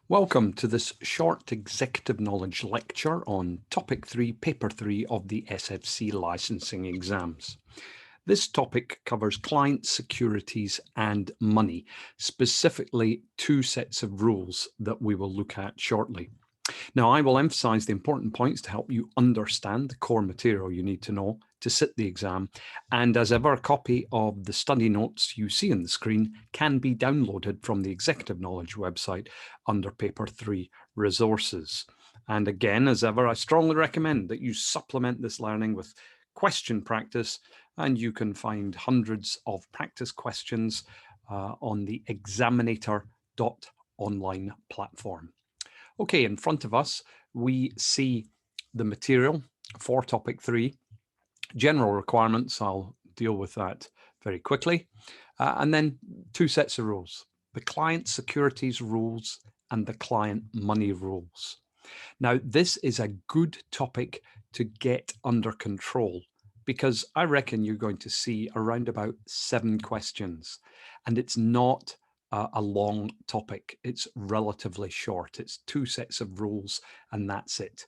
Welcome to this short executive knowledge lecture on Topic 3, Paper 3 of the SFC licensing exams. This topic covers client securities and money, specifically two sets of rules that we will look at shortly. Now, I will emphasize the important points to help you understand the core material you need to know to sit the exam. And as ever, a copy of the study notes you see on the screen can be downloaded from the Executive Knowledge website under Paper 3 Resources. And again, as ever, I strongly recommend that you supplement this learning with question practice, and you can find hundreds of practice questions on the Examinator.online platform. Okay, in front of us, we see the material for topic 3. General requirements, I'll deal with that very quickly. And then two sets of rules, the client securities rules and the client money rules. Now, this is a good topic to get under control because I reckon you're going to see around about 7 questions, and it's not a long topic. It's relatively short. It's 2 sets of rules and that's it.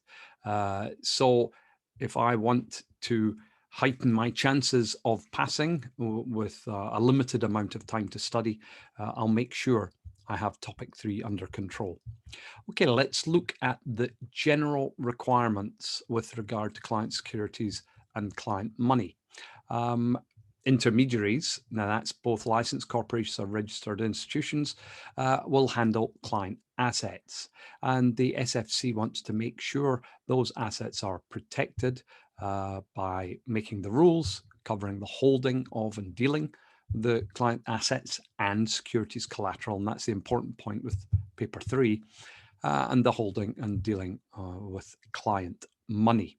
So if I want to heighten my chances of passing with a limited amount of time to study, I'll make sure I have topic 3 under control. Okay, let's look at the general requirements with regard to client securities and client money. Intermediaries, now that's both licensed corporations or registered institutions, will handle client assets. And the SFC wants to make sure those assets are protected by making the rules covering the holding of and dealing the client assets and securities collateral. And that's the important point with paper 3, and the holding and dealing with client money.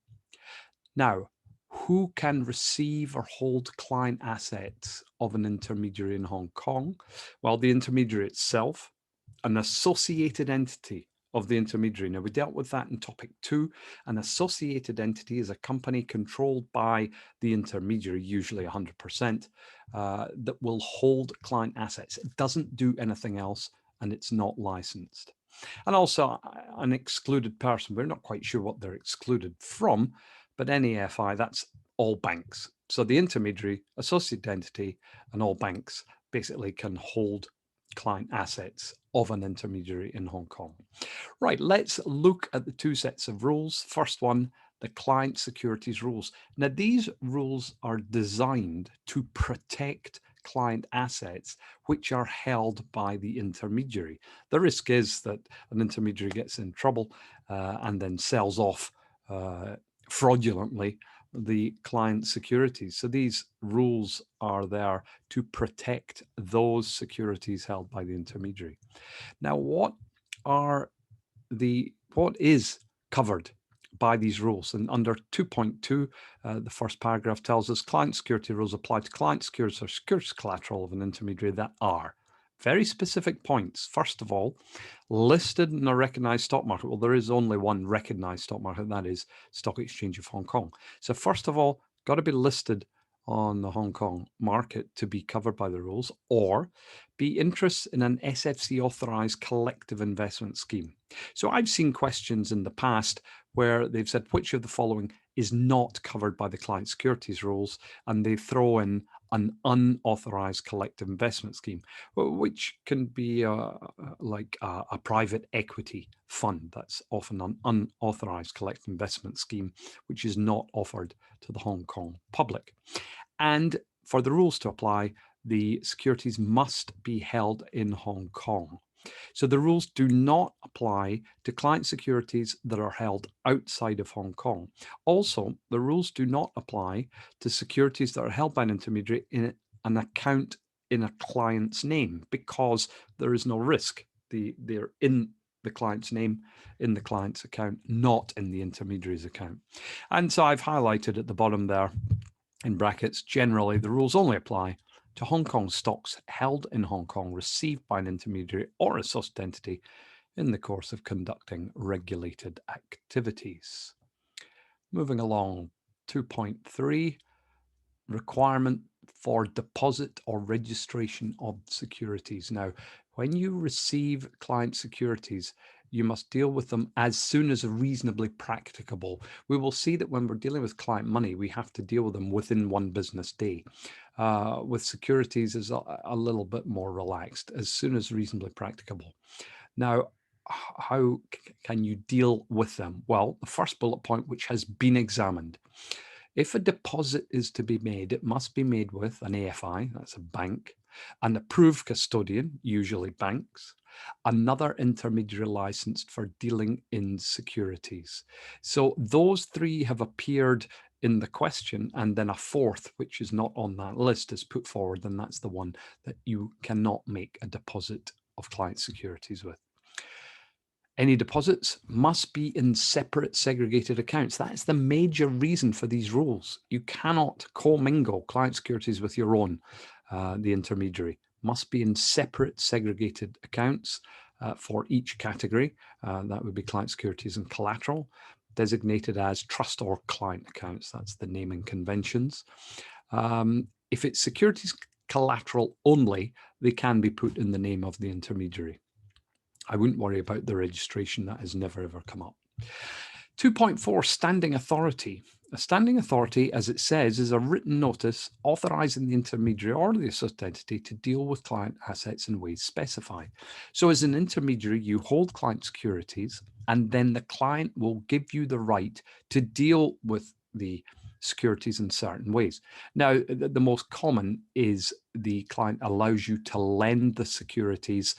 Now, who can receive or hold client assets of an intermediary in Hong Kong? Well, the intermediary itself, an associated entity of the intermediary. Now, we dealt with that in topic 2. An associated entity is a company controlled by the intermediary, usually 100%, that will hold client assets. It doesn't do anything else, and it's not licensed. And also an excluded person. We're not quite sure what they're excluded from, but any FI, that's all banks. So the intermediary, associated entity, and all banks basically can hold client assets of an intermediary in Hong Kong. Right, let's look at the 2 sets of rules. First one, the client securities rules. Now, these rules are designed to protect client assets which are held by the intermediary. The risk is that an intermediary gets in trouble and then sells off fraudulently the client securities. So these rules are there to protect those securities held by the intermediary. Now, what is covered by these rules? And under 2.2, the first paragraph tells us client security rules apply to client securities or securities collateral of an intermediary that are very specific points. First of all, listed in a recognized stock market. Well, there is only one recognized stock market, and that is Stock Exchange of Hong Kong. So first of all, got to be listed on the Hong Kong market to be covered by the rules, or be interests in an SFC authorized collective investment scheme. So I've seen questions in the past where they've said, which of the following is not covered by the client securities rules? And they throw in an unauthorized collective investment scheme, which can be like a private equity fund. That's often an unauthorized collective investment scheme, which is not offered to the Hong Kong public. And for the rules to apply, the securities must be held in Hong Kong. So the rules do not apply to client securities that are held outside of Hong Kong. Also, the rules do not apply to securities that are held by an intermediary in an account in a client's name, because there is no risk. They're in the client's name, in the client's account, not in the intermediary's account. And so I've highlighted at the bottom there in brackets, generally the rules only apply to Hong Kong stocks held in Hong Kong received by an intermediary or associated entity in the course of conducting regulated activities. Moving along, 2.3, requirement for deposit or registration of securities. Now, When you receive client securities, you must deal with them as soon as reasonably practicable. We will see that when we're dealing with client money, we have to deal with them within one business day. With securities is a little bit more relaxed, as soon as reasonably practicable. Now, how can you deal with them? Well, the first bullet point, which has been examined. If a deposit is to be made, it must be made with an AFI, that's a bank, an approved custodian, usually banks, another intermediary licensed for dealing in securities. So those three have appeared in the question, and then a fourth, which is not on that list, is put forward, and that's the one that you cannot make a deposit of client securities with. Any deposits must be in separate segregated accounts. That's the major reason for these rules. You cannot commingle client securities with your own. The intermediary must be in separate segregated accounts for each category. That would be client securities and collateral, designated as trust or client accounts. That's the naming conventions. If it's securities collateral only, they can be put in the name of the intermediary. I wouldn't worry about the registration. That has never, ever come up. 2.4, standing authority. A standing authority, as it says, is a written notice authorizing the intermediary or the associate entity to deal with client assets in ways specified. So as an intermediary, you hold client securities, and then the client will give you the right to deal with the securities in certain ways. Now, the most common is the client allows you to lend the securities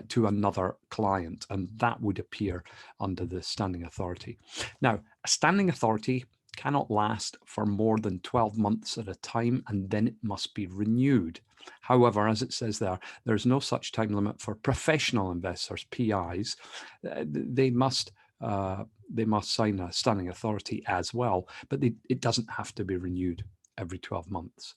to another client, and that would appear under the standing authority. Now, a standing authority cannot last for more than 12 months at a time, and then it must be renewed. However, as it says there, there's no such time limit for professional investors, PIs. They must sign a standing authority as well, but it doesn't have to be renewed every 12 months.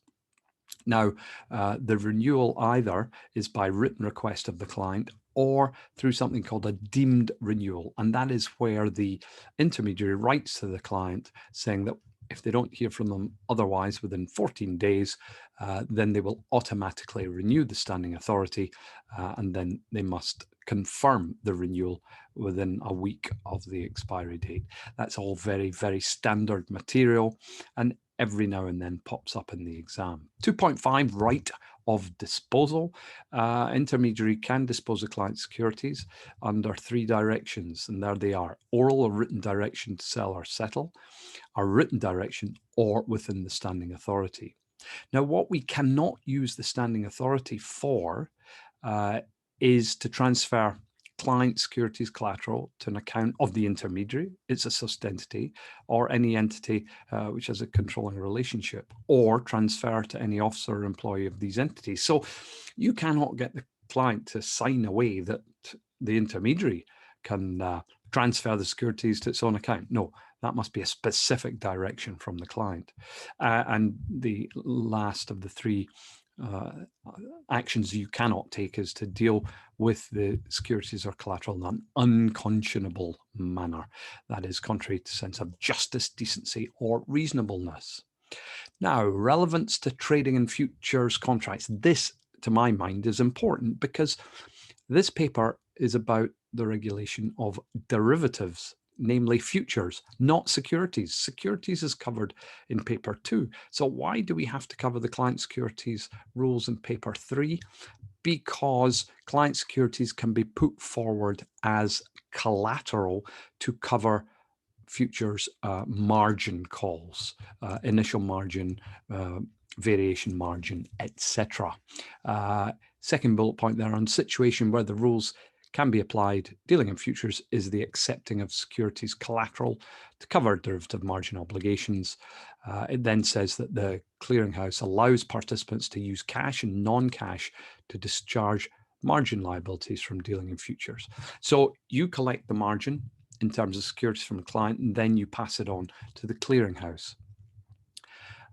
Now, the renewal either is by written request of the client or through something called a deemed renewal, and that is where the intermediary writes to the client saying that if they don't hear from them otherwise within 14 days, then they will automatically renew the standing authority, and then they must confirm the renewal within a week of the expiry date. That's all very, very standard material, and every now and then pops up in the exam. 2.5, right of disposal. Intermediary can dispose of client securities under 3 directions, and there they are: oral or written direction to sell or settle, a written direction, or within the standing authority. Now, what we cannot use the standing authority for is to transfer client securities collateral to an account of the intermediary, its associate entity, or any entity which has a controlling relationship, or transfer to any officer or employee of these entities. So you cannot get the client to sign away that the intermediary can transfer the securities to its own account. No, that must be a specific direction from the client. And the last of the 3 actions you cannot take is to deal with the securities or collateral in an unconscionable manner. That is contrary to sense of justice, decency, or reasonableness. Now, relevance to trading in futures contracts. This, to my mind, is important because this paper is about the regulation of derivatives, namely futures, not securities. Securities is covered in paper 2. So why do we have to cover the client securities rules in paper 3? Because client securities can be put forward as collateral to cover futures margin calls, initial margin, variation margin, etc. Second bullet point there, on situation where the rules can be applied dealing in futures is the accepting of securities collateral to cover derivative margin obligations. It then says that the clearinghouse allows participants to use cash and non-cash to discharge margin liabilities from dealing in futures. So you collect the margin in terms of securities from a client, and then you pass it on to the clearinghouse.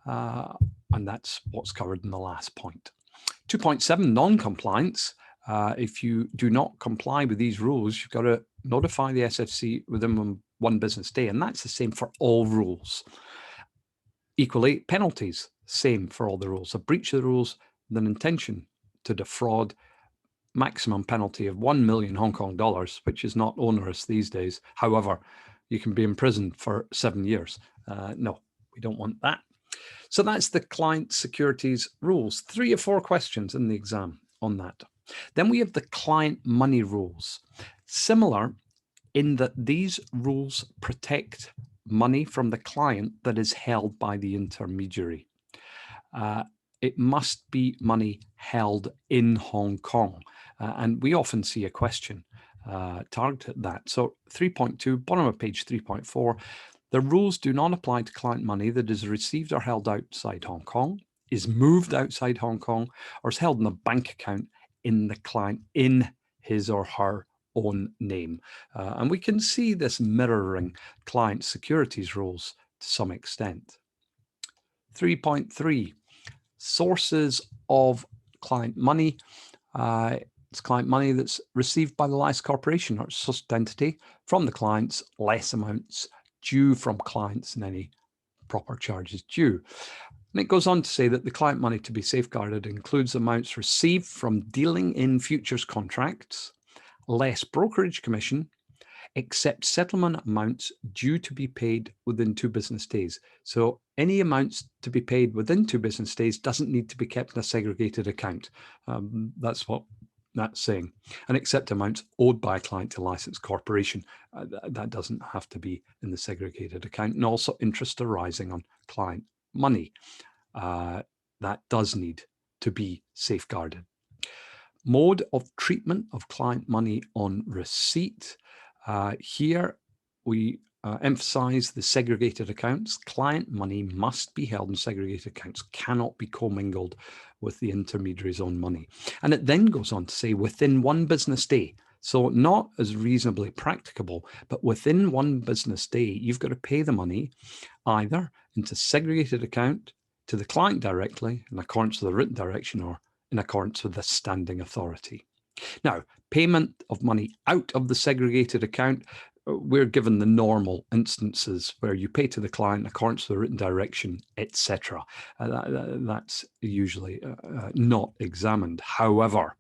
And that's what's covered in the last point. 2.7, non-compliance. If you do not comply with these rules, you've got to notify the SFC within 1 business day, and that's the same for all rules. Equally, penalties, same for all the rules. A breach of the rules with an intention to defraud maximum penalty of 1 million Hong Kong dollars, which is not onerous these days. However, you can be imprisoned for 7 years. No, we don't want that. So that's the client securities rules. 3 or 4 questions in the exam on that. Then we have the client money rules. Similar in that these rules protect money from the client that is held by the intermediary. It must be money held in Hong Kong. And we often see a question targeted at that. So 3.2, bottom of page 3.4, the rules do not apply to client money that is received or held outside Hong Kong, is moved outside Hong Kong, or is held in a bank account in the client in his or her own name. And we can see this mirroring client securities rules to some extent. 3.3, sources of client money. It's client money that's received by the licensed corporation or associate entity from the clients, less amounts due from clients and any proper charges due. And it goes on to say that the client money to be safeguarded includes amounts received from dealing in futures contracts, less brokerage commission, except settlement amounts due to be paid within 2 business days. So any amounts to be paid within 2 business days doesn't need to be kept in a segregated account. That's what that's saying. And except amounts owed by a client to licensed corporation, that doesn't have to be in the segregated account. And also interest arising on client money. That does need to be safeguarded. Mode of treatment of client money on receipt. Here we emphasize the segregated accounts. Client money must be held in segregated accounts, cannot be commingled with the intermediary's own money. And it then goes on to say within 1 business day. So not as reasonably practicable, but within 1 business day, you've got to pay the money either into segregated account to the client directly in accordance with the written direction or in accordance with the standing authority. Now, payment of money out of the segregated account, we're given the normal instances where you pay to the client in accordance with the written direction, etc. That's usually not examined. However,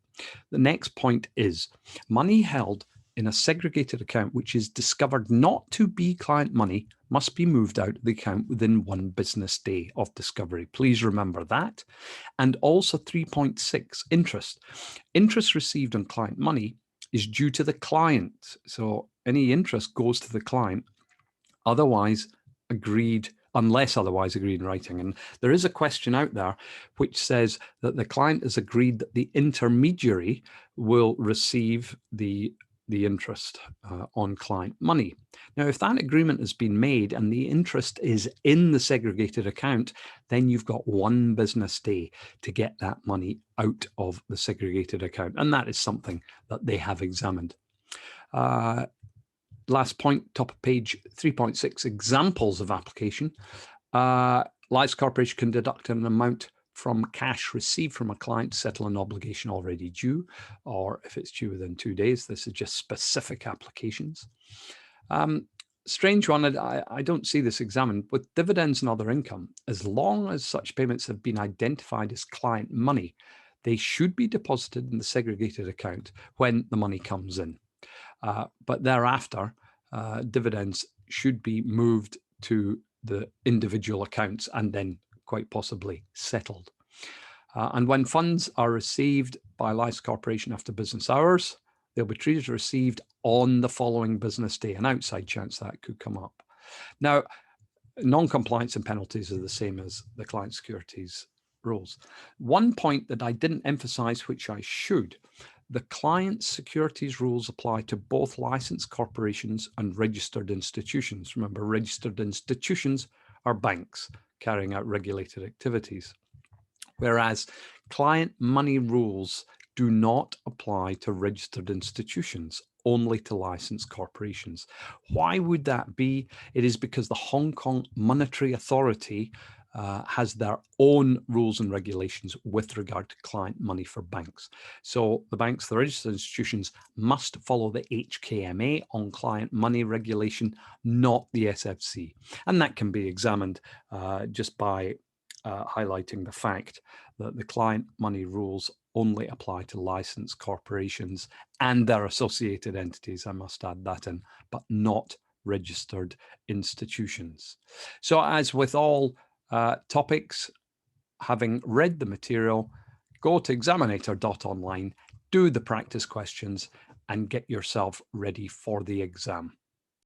the next point is money held in a segregated account which is discovered not to be client money must be moved out of the account within 1 business day of discovery. Please remember that. And also 3.6, interest. Interest received on client money is due to the client. So any interest goes to the client, unless otherwise agreed in writing. And there is a question out there which says that the client has agreed that the intermediary will receive the interest on client money. Now, if that agreement has been made and the interest is in the segregated account, then you've got 1 business day to get that money out of the segregated account. And that is something that they have examined. Last point, top of page 3.6, examples of application. Licensed corporation can deduct an amount from cash received from a client to settle an obligation already due, or if it's due within 2 days. This is just specific applications. Strange one, I don't see this examined. With dividends and other income, as long as such payments have been identified as client money, they should be deposited in the segregated account when the money comes in. But thereafter, dividends should be moved to the individual accounts and then quite possibly settled. And when funds are received by a licensed corporation after business hours, they'll be treated as received on the following business day. An outside chance that could come up. Now, non-compliance and penalties are the same as the client securities rules. One point that I didn't emphasize, which I should, the client securities rules apply to both licensed corporations and registered institutions. Remember, registered institutions are banks carrying out regulated activities, whereas client money rules do not apply to registered institutions, only to licensed corporations. Why would that be? It is because the Hong Kong Monetary Authority has their own rules and regulations with regard to client money for banks. So the banks, the registered institutions, must follow the HKMA on client money regulation, not the SFC. And that can be examined just by highlighting the fact that the client money rules only apply to licensed corporations and their associated entities, I must add that in, but not registered institutions. So as with all topics, having read the material, go to Examinator.online, do the practice questions, and get yourself ready for the exam.